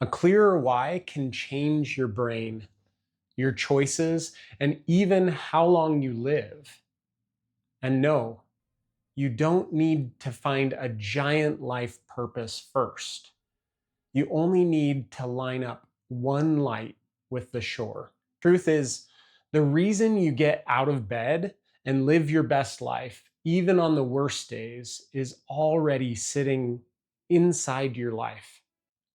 A clearer why can change your brain, your choices, and even how long you live. And no, you don't need to find a giant life purpose first. You only need to line up one light with the shore. Truth is, the reason you get out of bed and live your best life, even on the worst days, is already sitting inside your life,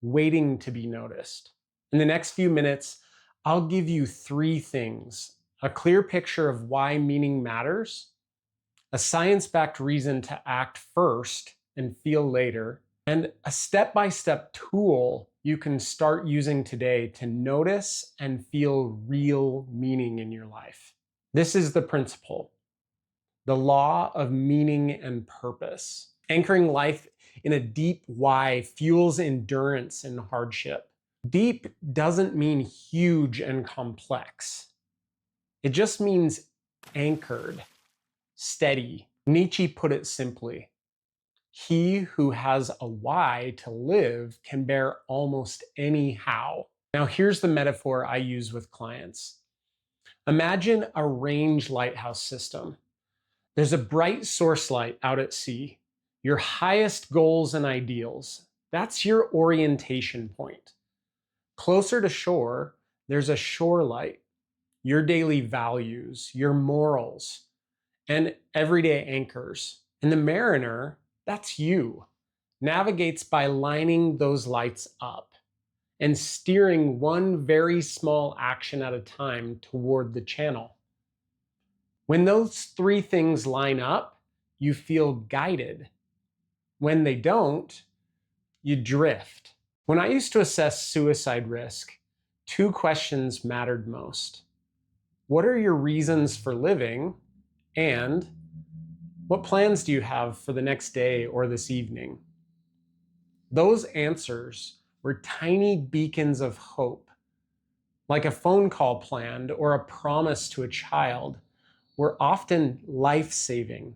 waiting to be noticed. In the next few minutes, I'll give you three things: a clear picture of why meaning matters, a science-backed reason to act first and feel later, and a step-by-step tool you can start using today to notice and feel real meaning in your life. This is the principle, the law of meaning and purpose. Anchoring life in a deep why fuels endurance in hardship. Deep doesn't mean huge and complex. It just means anchored, steady. Nietzsche put it simply: he who has a why to live can bear almost any how. Now, here's the metaphor I use with clients. Imagine a range lighthouse system. There's a bright source light out at sea, your highest goals and ideals. That's your orientation point. Closer to shore, there's a shore light, your daily values, your morals, and everyday anchors. And the mariner, that's you, navigates by lining those lights up and steering one very small action at a time toward the channel. When those three things line up, you feel guided. When they don't, you drift. When I used to assess suicide risk, two questions mattered most. What are your reasons for living? And what plans do you have for the next day or this evening? Those answers were tiny beacons of hope, like a phone call planned or a promise to a child, were often life-saving.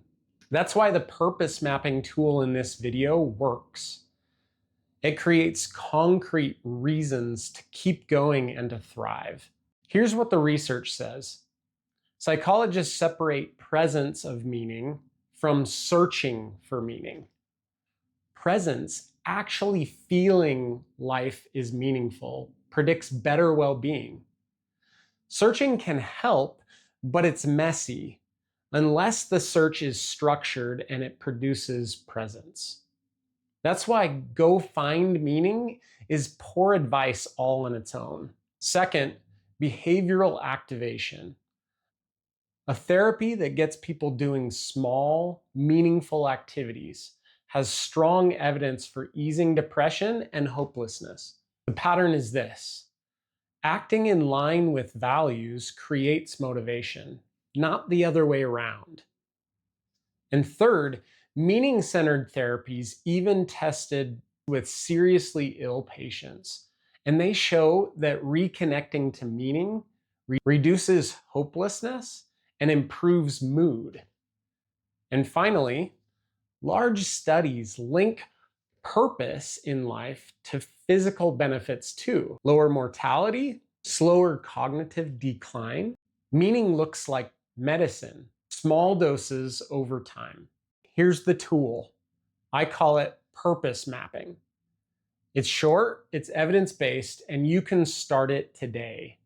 That's why the purpose mapping tool in this video works. It creates concrete reasons to keep going and to thrive. Here's what the research says. Psychologists separate presence of meaning from searching for meaning. Presence, actually feeling life is meaningful, predicts better well-being. Searching can help, but it's messy unless the search is structured and it produces presence. That's why go find meaning is poor advice all on its own. Second, behavioral activation. A therapy that gets people doing small, meaningful activities has strong evidence for easing depression and hopelessness. The pattern is this: acting in line with values creates motivation, not the other way around. And third, meaning-centered therapies even tested with seriously ill patients, and they show that reconnecting to meaning reduces hopelessness and improves mood. And finally, large studies link purpose in life to physical benefits too. Lower mortality, slower cognitive decline. Meaning looks like medicine, small doses over time. Here's the tool. I call it purpose mapping. It's short, it's evidence-based, and you can start it today.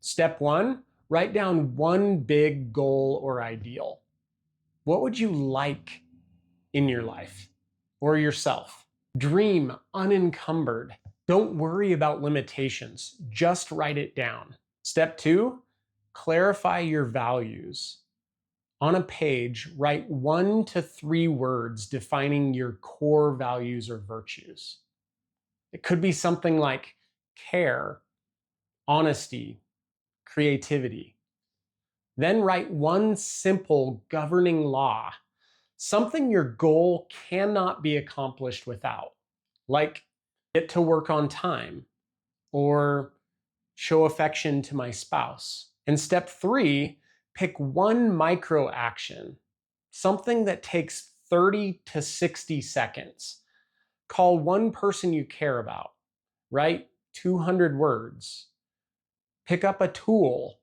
Step one, write down one big goal or ideal. What would you like in your life or yourself? Dream unencumbered. Don't worry about limitations, just write it down. Step two, clarify your values. On a page, write 1 to 3 words defining your core values or virtues. It could be something like care, honesty, creativity. Then write one simple governing law, something your goal cannot be accomplished without, like get to work on time or show affection to my spouse. And step 3, pick one micro action, something that takes 30 to 60 seconds. Call one person you care about. Write 200 words. Pick up a tool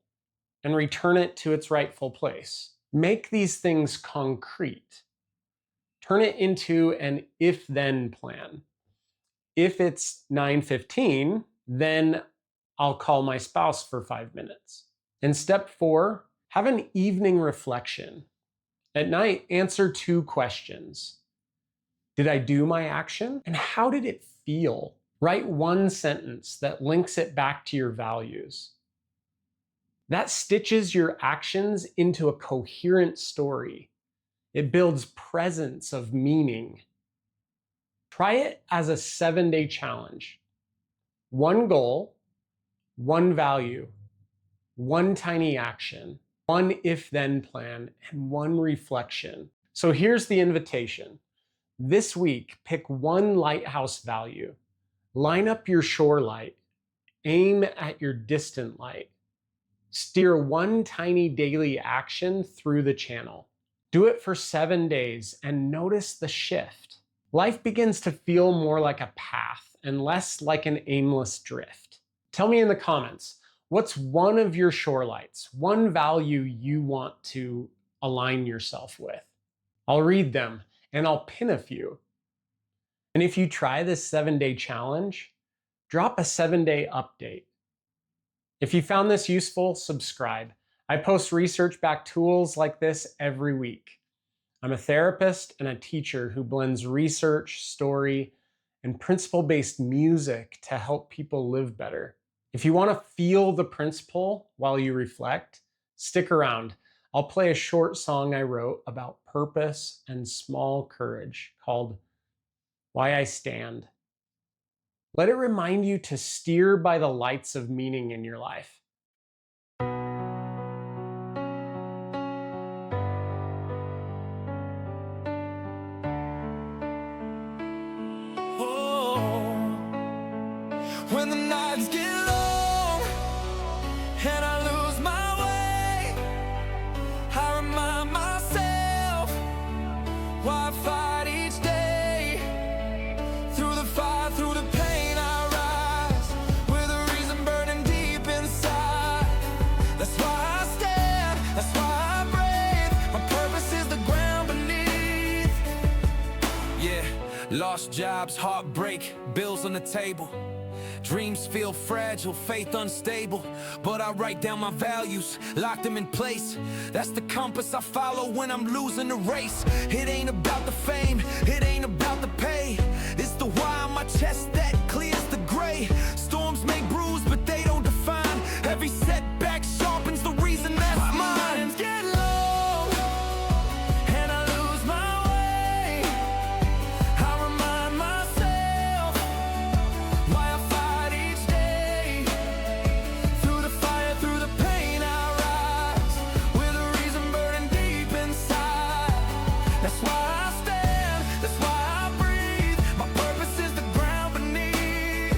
and return it to its rightful place. Make these things concrete. Turn it into an if-then plan. If it's 9:15, then I'll call my spouse for 5 minutes. And step 4, have an evening reflection. At night, answer 2 questions. Did I do my action? And how did it feel? Write 1 sentence that links it back to your values. That stitches your actions into a coherent story. It builds presence of meaning. Try it as a 7-day challenge. 1 goal, 1 value, 1 tiny action, 1 if-then plan, and 1 reflection. So here's the invitation. This week, pick 1 lighthouse value. Line up your shore light. Aim at your distant light. Steer 1 tiny daily action through the channel. Do it for 7 days and notice the shift. Life begins to feel more like a path and less like an aimless drift. Tell me in the comments, what's one of your shore lights, 1 value you want to align yourself with? I'll read them and I'll pin a few. And if you try this 7-day challenge, drop a 7-day update. If you found this useful, subscribe. I post research-backed tools like this every week. I'm a therapist and a teacher who blends research, story, and principle-based music to help people live better. If you want to feel the principle while you reflect, stick around. I'll play a short song I wrote about purpose and small courage called Why I Stand. Let it remind you to steer by the lights of meaning in your life. When the nights get long and I lose my way, I remind myself why I fight each day. Through the fire, through the pain, I rise with a reason burning deep inside. That's why I stand, that's why I breathe. My purpose is the ground beneath. Yeah, lost jobs, heartbreak, bills on the table. Dreams feel fragile, faith unstable, but I write down my values, lock them in place. That's the compass I follow when I'm losing the race. It ain't about the fame, it ain't about the pay. It's the why on my chest that clears the gray. Storms may bruise, but they don't define. Every setback sharpens the reason that's mine. Minds get low, and I lose my way. I remind myself why I fight each day. Through the fire, through the pain, I rise with a reason burning deep inside. That's why I stand, that's why I breathe. My purpose is the ground beneath.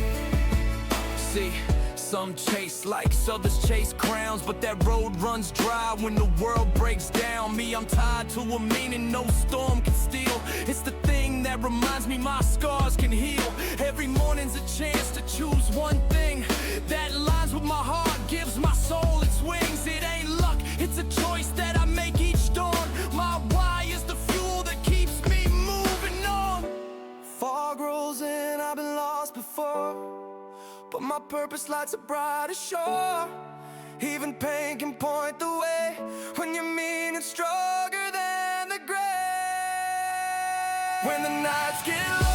See, some chase likes, others chase crowns, but that road runs dry when the world breaks down. Me, I'm tied to a meaning no storm can steal. It's the thing that reminds me my scars can heal. Every morning's a chance to choose one thing that aligns with my heart, gives my soul its wings. It ain't luck, it's a choice that I make each dawn. My why is the fuel that keeps me moving on. Fog rolls in, I've been lost before, but my purpose lights a brighter shore. Even pain can point the way when your meaning's stronger than the grave. When the nights get low